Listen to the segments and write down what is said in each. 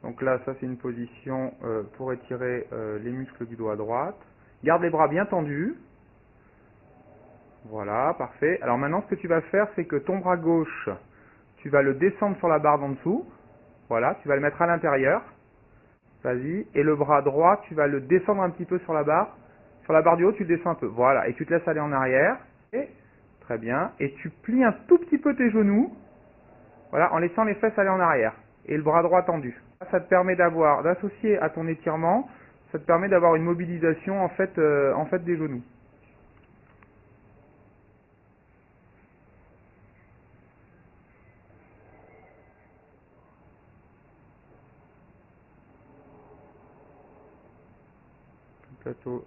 Donc là, ça c'est une position pour étirer les muscles du dos à droite. Garde les bras bien tendus. Voilà, parfait. Alors maintenant, ce que tu vas faire, c'est que ton bras gauche, tu vas le descendre sur la barre d'en dessous. Voilà, tu vas le mettre à l'intérieur. Vas-y. Et le bras droit, tu vas le descendre un petit peu sur la barre. Sur la barre du haut, tu le descends un peu. Voilà, et tu te laisses aller en arrière. Et, très bien. Et tu plies un tout petit peu tes genoux. Voilà, en laissant les fesses aller en arrière. Et le bras droit tendu. Ça te permet d'associer à ton étirement, ça te permet d'avoir une mobilisation en fait des genoux.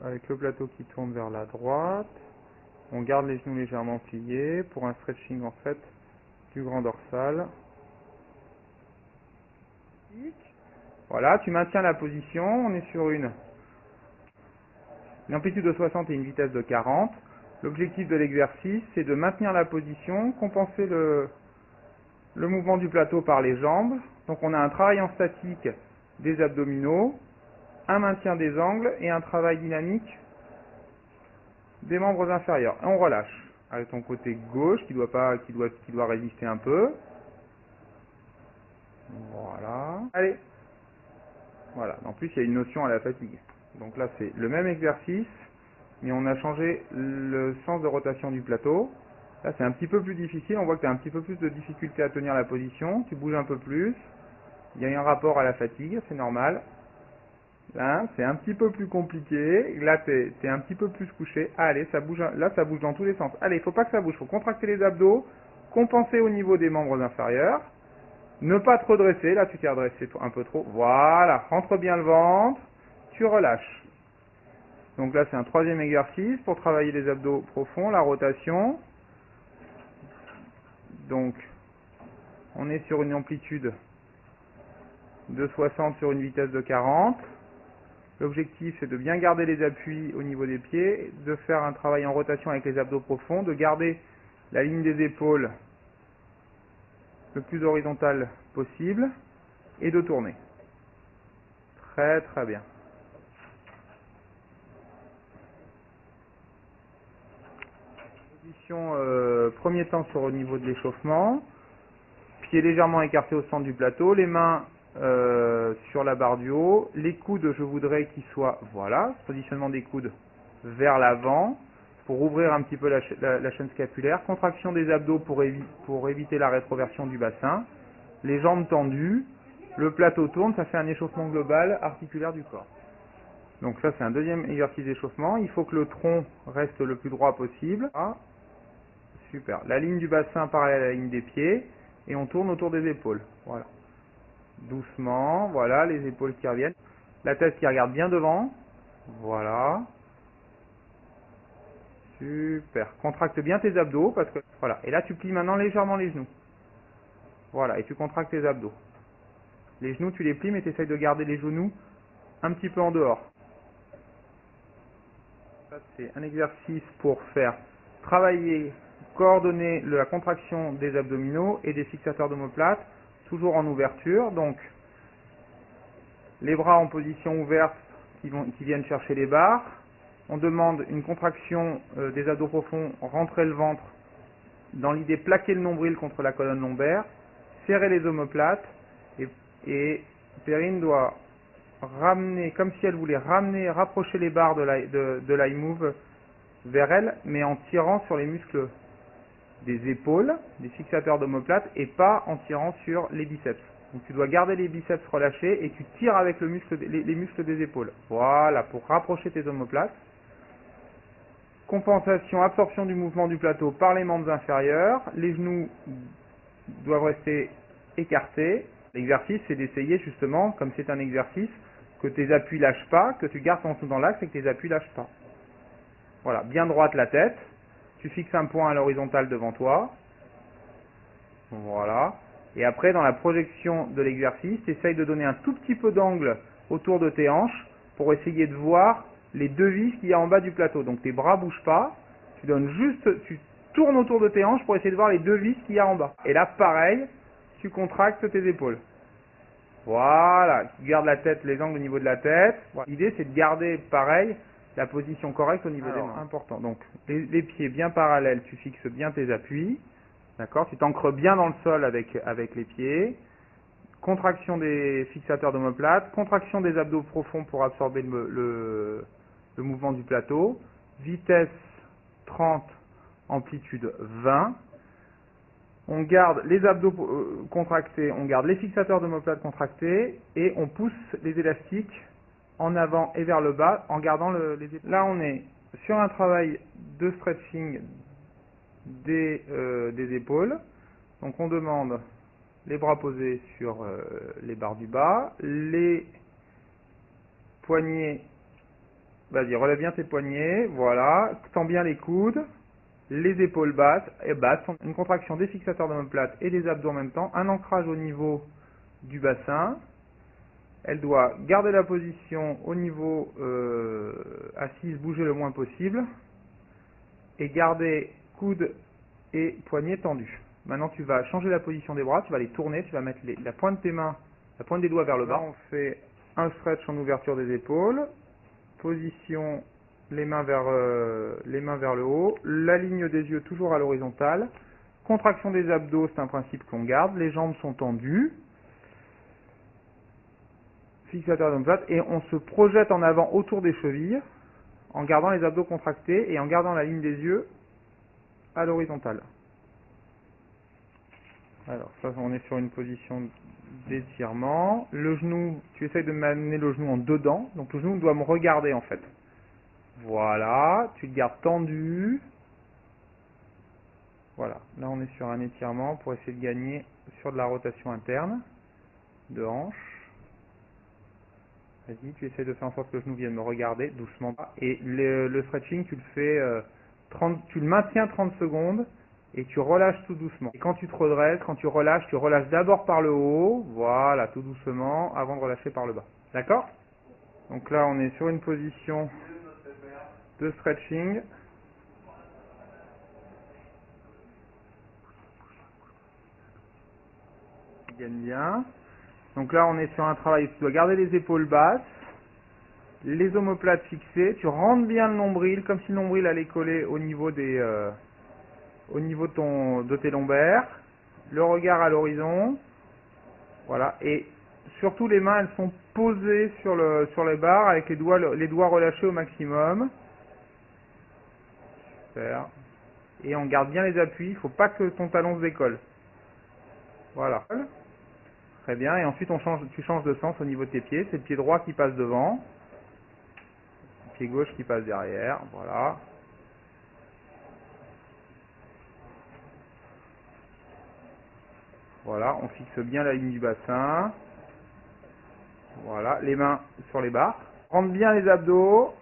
Avec le plateau qui tourne vers la droite, on garde les genoux légèrement pliés pour un stretching en fait du grand dorsal. Voilà, tu maintiens la position, on est sur une amplitude de 60 et une vitesse de 40. L'objectif de l'exercice, c'est de maintenir la position, compenser le mouvement du plateau par les jambes. Donc on a un travail en statique des abdominaux, un maintien des angles et un travail dynamique des membres inférieurs. Et on relâche avec ton côté gauche qui doit résister un peu. Voilà. Allez. Voilà. En plus, il y a une notion à la fatigue. Donc là, c'est le même exercice, mais on a changé le sens de rotation du plateau. Là, c'est un petit peu plus difficile. On voit que tu as un petit peu plus de difficulté à tenir la position. Tu bouges un peu plus. Il y a un rapport à la fatigue, c'est normal. Là, c'est un petit peu plus compliqué. Là, tu es un petit peu plus couché. Allez, ça bouge. Là, ça bouge dans tous les sens. Allez, il ne faut pas que ça bouge. Il faut contracter les abdos, compenser au niveau des membres inférieurs. Ne pas trop dresser. Là, tu t'es redressé un peu trop. Voilà, rentre bien le ventre. Tu relâches. Donc là, c'est un troisième exercice pour travailler les abdos profonds, la rotation. Donc, on est sur une amplitude de 60 sur une vitesse de 40. L'objectif, c'est de bien garder les appuis au niveau des pieds, de faire un travail en rotation avec les abdos profonds, de garder la ligne des épaules le plus horizontale possible et de tourner. Très très bien. Position premier temps sur au niveau de l'échauffement. Pieds légèrement écartés au centre du plateau, les mains sur la barre du haut, les coudes je voudrais qu'ils soient, voilà, positionnement des coudes vers l'avant pour ouvrir un petit peu la chaîne scapulaire, contraction des abdos pour éviter la rétroversion du bassin, les jambes tendues, le plateau tourne, ça fait un échauffement global articulaire du corps. Donc ça c'est un deuxième exercice d'échauffement, il faut que le tronc reste le plus droit possible. Ah, super, la ligne du bassin parallèle à la ligne des pieds et on tourne autour des épaules, voilà. Doucement, voilà, les épaules qui reviennent. La tête qui regarde bien devant. Voilà. Super. Contracte bien tes abdos parce que voilà. Et là tu plies maintenant légèrement les genoux. Voilà, et tu contractes tes abdos. Les genoux tu les plies mais tu essayes de garder les genoux un petit peu en dehors. Ça c'est un exercice pour faire travailler, coordonner la contraction des abdominaux et des fixateurs d'omoplate, toujours en ouverture. Donc les bras en position ouverte qui viennent chercher les barres. On demande une contraction des abdos profonds, rentrer le ventre dans l'idée plaquer le nombril contre la colonne lombaire, serrer les omoplates et Perrine doit ramener, comme si elle voulait rapprocher les barres de l'iMove vers elle, mais en tirant sur les muscles des épaules, des fixateurs d'omoplate et pas en tirant sur les biceps. Donc tu dois garder les biceps relâchés et tu tires avec les muscles des épaules. Voilà, pour rapprocher tes omoplates. Compensation, absorption du mouvement du plateau par les membres inférieurs. Les genoux doivent rester écartés. L'exercice, c'est d'essayer justement, comme c'est un exercice, que tes appuis lâchent pas, que tu gardes ton sou dans l'axe et que tes appuis lâchent pas. Voilà, bien droite la tête. Tu fixes un point à l'horizontale devant toi. Voilà. Et après, dans la projection de l'exercice, tu essayes de donner un tout petit peu d'angle autour de tes hanches pour essayer de voir les deux vis qu'il y a en bas du plateau. Donc tes bras ne bougent pas. Tu tournes autour de tes hanches pour essayer de voir les deux vis qu'il y a en bas. Et là, pareil, tu contractes tes épaules. Voilà, tu gardes la tête, les angles au niveau de la tête. Voilà. L'idée, c'est de garder, pareil, la position correcte au niveau des mains. Important. Donc, les pieds bien parallèles, tu fixes bien tes appuis. D'accord? Tu t'ancres bien dans le sol avec les pieds. Contraction des fixateurs d'omoplate. Contraction des abdos profonds pour absorber le mouvement du plateau. Vitesse 30, amplitude 20. On garde les abdos contractés, on garde les fixateurs d'omoplate contractés et on pousse les élastiques en avant et vers le bas en gardant les épaules. Là, on est sur un travail de stretching des épaules. Donc, on demande les bras posés sur les barres du bas, les poignets. Vas-y, relève bien tes poignets, voilà, tends bien les coudes. Les épaules basses, une contraction des fixateurs d'omoplate et des abdos en même temps, un ancrage au niveau du bassin. Elle doit garder la position au niveau assise, bouger le moins possible, et garder coudes et poignets tendus. Maintenant, tu vas changer la position des bras, tu vas les tourner, tu vas mettre la pointe de tes mains, la pointe des doigts vers le bas. Là, on fait un stretch en ouverture des épaules, position les mains vers le haut, la ligne des yeux toujours à l'horizontale, contraction des abdos, c'est un principe qu'on garde, les jambes sont tendues, fixateur d'omoplate, et on se projette en avant autour des chevilles, en gardant les abdos contractés et en gardant la ligne des yeux à l'horizontale. Alors ça, on est sur une position d'étirement, le genou, tu essayes de m'amener le genou en dedans, donc le genou doit me regarder en fait. Voilà, tu le gardes tendu. Voilà, là on est sur un étirement pour essayer de gagner sur de la rotation interne de hanche. Vas-y, tu essaies de faire en sorte que le genou vienne me regarder doucement. Et le stretching, tu le fais tu le maintiens 30 secondes et tu relâches tout doucement. Et quand tu te redresses, quand tu relâches d'abord par le haut, voilà, tout doucement, avant de relâcher par le bas. D'accord? Donc là on est sur une position de stretching. Gagne bien. Donc là, on est sur un travail, tu dois garder les épaules basses, les omoplates fixées, tu rentres bien le nombril, comme si le nombril allait coller au niveau de tes lombaires, le regard à l'horizon, voilà, et surtout les mains, elles sont posées sur les barres avec les doigts relâchés au maximum. Super. Et on garde bien les appuis, il ne faut pas que ton talon se décolle. Voilà. Très bien, et ensuite tu changes de sens au niveau de tes pieds, c'est le pied droit qui passe devant, le pied gauche qui passe derrière, voilà. Voilà, on fixe bien la ligne du bassin, voilà, les mains sur les barres. Rentre bien les abdos,